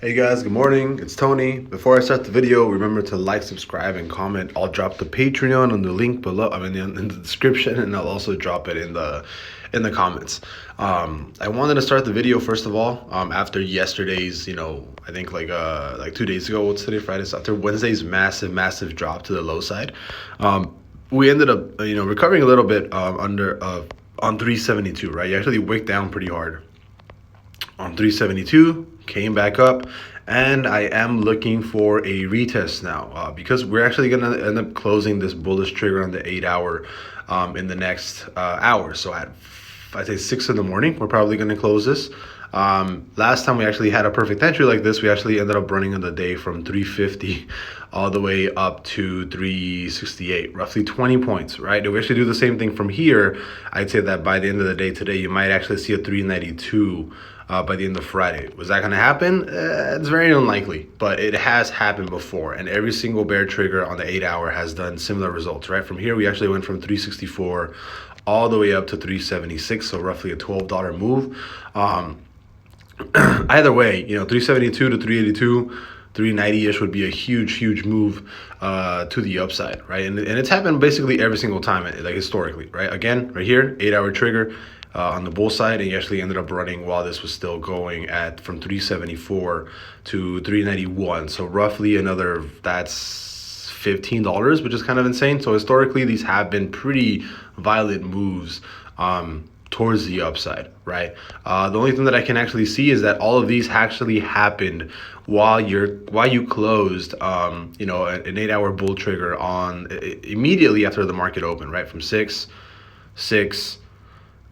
Hey guys, good morning. It's Tony. Before I start the video, remember to like, subscribe, and comment. I'll drop the Patreon on the link below. In the description, and I'll also drop it in the comments. I wanted to start the video first of all after yesterday's, I think like 2 days ago. What's today? Friday. So after Wednesday's massive drop to the low side, we ended up recovering a little bit under on 372. Right, you actually wicked down pretty hard on 372, came back up, and I am looking for a retest now because we're actually going to end up closing this bullish trigger on the 8 hour in the next hour. So at I'd say 6 in the morning, we're probably going to close this. Last time we actually had a perfect entry like this, we actually ended up running in the day from 350 all the way up to 368, roughly 20 points, right? If we actually do the same thing from here, I'd say that by the end of the day today, you might actually see a 392 by the end of Friday. Was that going to happen? It's very unlikely, but it has happened before, and every single bear trigger on the 8 hour has done similar results, right? From here, we actually went from 364 all the way up to 376, so roughly a $12 move. Either way, 372 to 382, 390-ish would be a huge move to the upside, right? And it's happened basically every single time, like historically, right? Again, right here, 8 hour trigger on the bull side, and he actually ended up running while this was still going at from 374 to 391. So roughly another, that's $15, which is kind of insane. So historically, these have been pretty violent moves towards the upside, right? The only thing that I can actually see is that all of these actually happened while you closed, an 8 hour bull trigger on immediately after the market opened, right? From six,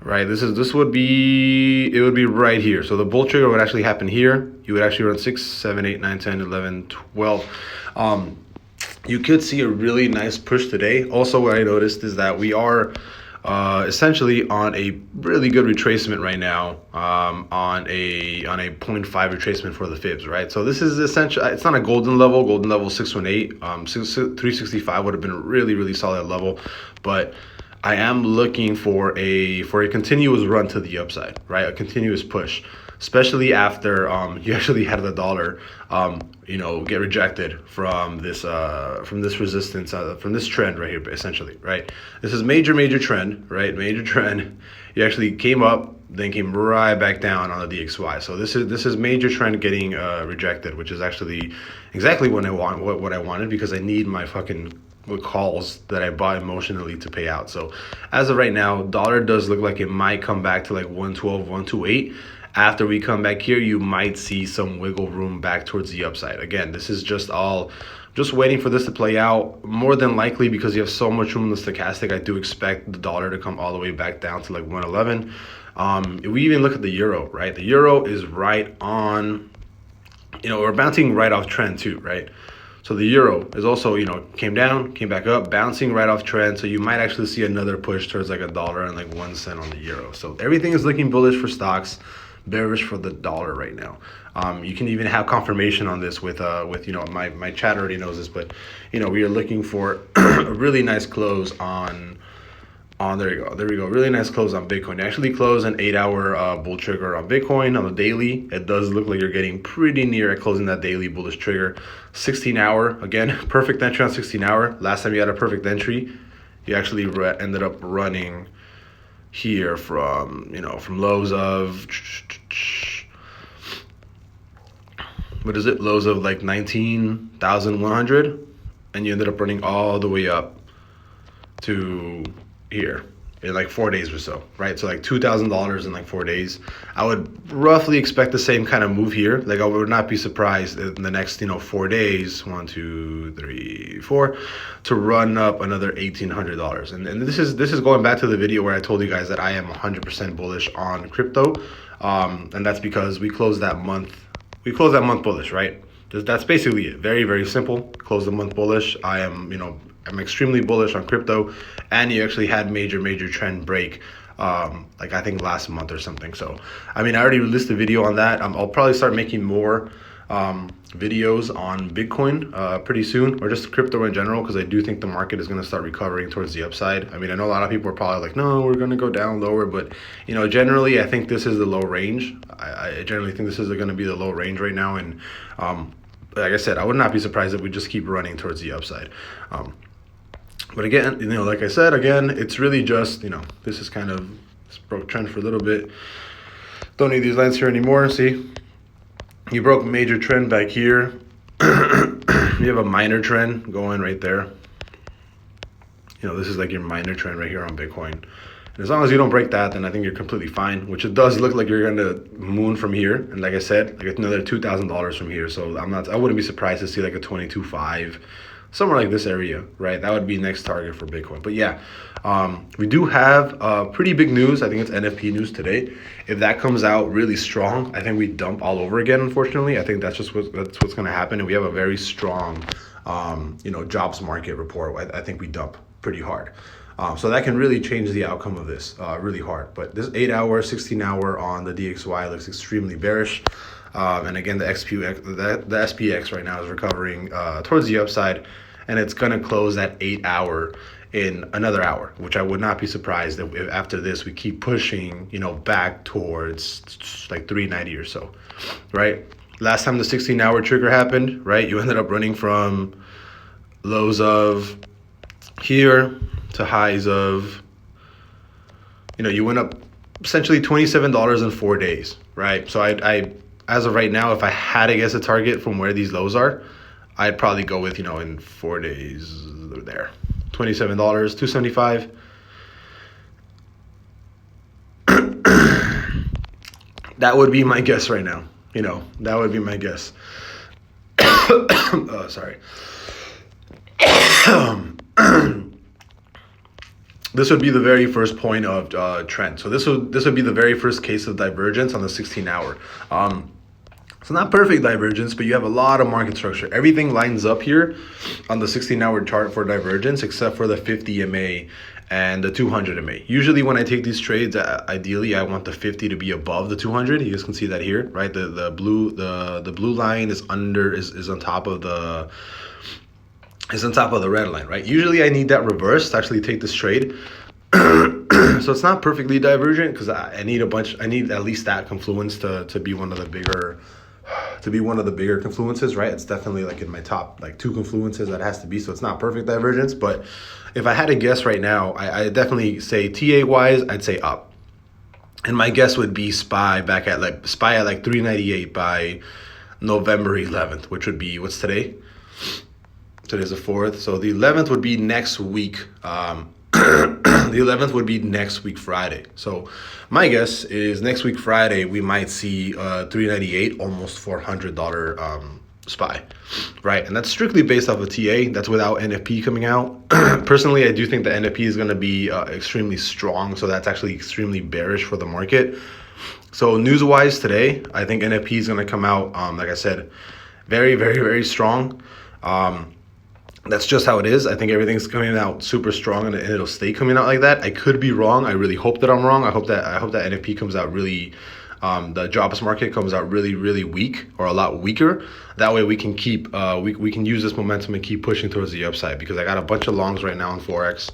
right? This would be right here. So the bull trigger would actually happen here. You would actually run 6, 7, 8, 9, 10, 11, 12. You could see a really nice push today. Also, what I noticed is that we are essentially on a really good retracement right now, on a 0.5 retracement for the fibs, right? So this is essential. It's not a golden level. Golden level 618, 365 would have been a really solid level, but I am looking for a continuous run to the upside, right? A continuous push, especially after you actually had the dollar get rejected from this resistance, from this trend right here, essentially, right? This is major trend, right? Major trend. You actually came up, then came right back down on the DXY. So this is major trend getting rejected, which is actually exactly what I wanted, because I need my fucking calls that I bought emotionally to pay out. So as of right now, dollar does look like it might come back to like 112, 128. After we come back here, you might see some wiggle room back towards the upside. Again, this is just waiting for this to play out. More than likely, because you have so much room in the stochastic, I do expect the dollar to come all the way back down to like 111. If we even look at the euro, right? The euro is right on, we're bouncing right off trend too, right? So the euro is also, came down, came back up, bouncing right off trend. So you might actually see another push towards like $1 and like 1 cent on the euro. So everything is looking bullish for stocks, bearish for the dollar right now. You can even have confirmation on this with my chat already knows this, but we are looking for a really nice close on there we go, really nice close on Bitcoin. Actually close an 8 hour bull trigger on Bitcoin on the daily. It does look like you're getting pretty near at closing that daily bullish trigger. 16 hour, again, perfect entry on 16 hour. Last time you had a perfect entry, you actually ended up running here from lows of lows of like 19,100, and you ended up running all the way up to here in like 4 days or so, right? So like $2,000 in like 4 days. I would roughly expect the same kind of move here. Like I would not be surprised in the next 4 days, 1, 2, 3, 4, to run up another $1,800. And this is going back to the video where I told you guys that I am 100% bullish on crypto, and that's because we closed that month bullish, right? That's basically it. Very simple. Close the month bullish. I'm extremely bullish on crypto, and you actually had major trend break, I think last month or something. So I already released a video on that. I'll probably start making more videos on Bitcoin pretty soon, or just crypto in general, because I do think the market is going to start recovering towards the upside. I mean, I know a lot of people are probably like, no, we're going to go down lower, but generally I think this is the low range. I generally think this is going to be the low range right now, and like I said, I would not be surprised if we just keep running towards the upside. But again, like I said, again, it's really just, this is kind of broke trend for a little bit. Don't need these lines here anymore. See, you broke major trend back here. You have a minor trend going right there. This is like your minor trend right here on Bitcoin. And as long as you don't break that, then I think you're completely fine, which it does look like you're going to moon from here. And like I said, like another $2,000 from here. So I wouldn't be surprised to see like a 22.5, somewhere like this area, right? That would be next target for Bitcoin. But yeah, we do have pretty big news. I think it's NFP news today. If that comes out really strong, I think we dump all over again, unfortunately. I think that's what's going to happen. And we have a very strong, jobs market report. I think we dump pretty hard. So that can really change the outcome of this really hard. But this 8-hour, 16-hour on the DXY looks extremely bearish. And again, the SPX right now is recovering towards the upside, and it's going to close that 8-hour in another hour, which I would not be surprised if after this we keep pushing, back towards like 390 or so, right? Last time the 16-hour trigger happened, right, you ended up running from lows of here to highs of, you went up essentially $27 in 4 days, right? So I as of right now, if I had to guess a target from where these lows are, I'd probably go with, in 4 days there. $27, $275. That would be my guess right now. That would be my guess. Oh, sorry. This would be the very first point of trend. So this would be the very first case of divergence on the 16-hour. So not perfect divergence, but you have a lot of market structure. Everything lines up here on the 16-hour chart for divergence, except for the 50 MA and the 200 MA. Usually when I take these trades, ideally I want the 50 to be above the 200. You guys can see that here, right? The blue line is on top of the red line, right? Usually I need that reverse to actually take this trade. So it's not perfectly divergent because I need at least that confluence to be one of the bigger confluences, right? It's definitely like in my top like 2 confluences that has to be. So it's not perfect divergence, but if I had to guess right now, I definitely say TA wise, I'd say up. And my guess would be SPY at like 398 by November 11th, which would be, what's today? Today's the 4th. So the 11th would be next week. The 11th would be next week Friday. So my guess is next week Friday we might see $398, almost $400 SPY, right? And that's strictly based off of TA. That's without NFP coming out. Personally, I do think the NFP is going to be extremely strong. So that's actually extremely bearish for the market. So news-wise today, I think NFP is going to come out, like I said, very, very, very strong. That's just how it is. I think everything's coming out super strong, and it'll stay coming out like that. I could be wrong. I really hope that I'm wrong. I hope that NFP comes out really, the jobs market comes out really, really weak, or a lot weaker. That way we can keep, we can use this momentum and keep pushing towards the upside, because I got a bunch of longs right now on Forex.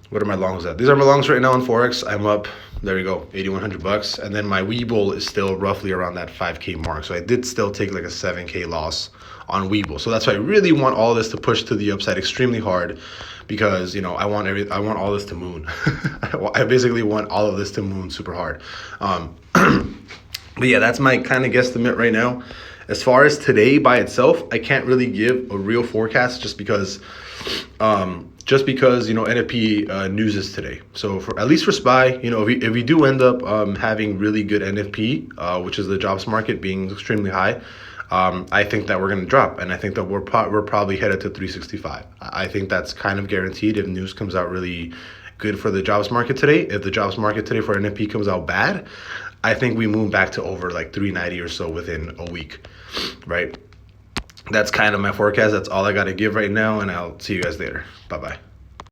What are my longs at? These are my longs right now on Forex. I'm up, there you go, $8,100. And then my Webull is still roughly around that 5K mark. So I did still take like a 7K loss on Webull. So that's why I really want all this to push to the upside extremely hard, because I want all this to moon. I basically want all of this to moon super hard. But yeah, that's my kind of guesstimate right now. As far as today by itself, I can't really give a real forecast just because NFP news is today. So for at least for SPY, if we do end up having really good NFP, which is the jobs market being extremely high, I think that we're going to drop, and I think that we're probably headed to 365. I think that's kind of guaranteed if news comes out really good for the jobs market today. If the jobs market today for NFP comes out bad, I think we move back to over like 390 or so within a week, right? That's kind of my forecast. That's all I got to give right now, and I'll see you guys later. Bye-bye.